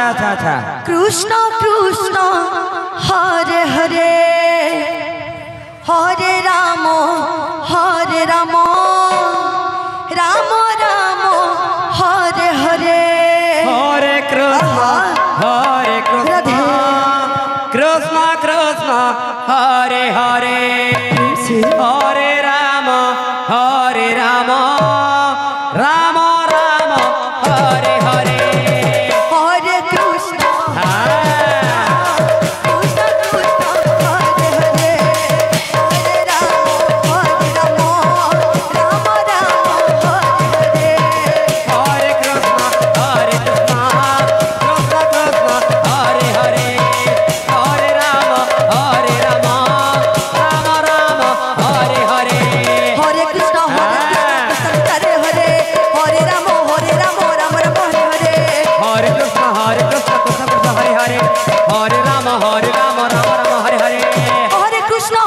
अच्छा अच्छा कृष्ण कृष्ण हरे हरे हरे राम राम राम हरे हरे हरे कृष्ण कृष्ण कृष्ण हरे हरे हरे राम राम राम हरे हरे हरे कृष्ण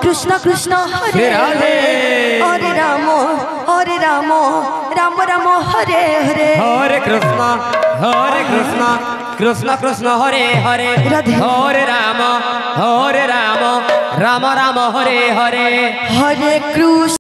कृष्ण कृष्ण हरे हरे हरे राम राम राम हरे हरे हरे कृष्ण कृष्ण कृष्ण हरे हरे हरे राम राम राम हरे हरे हरे कृष्ण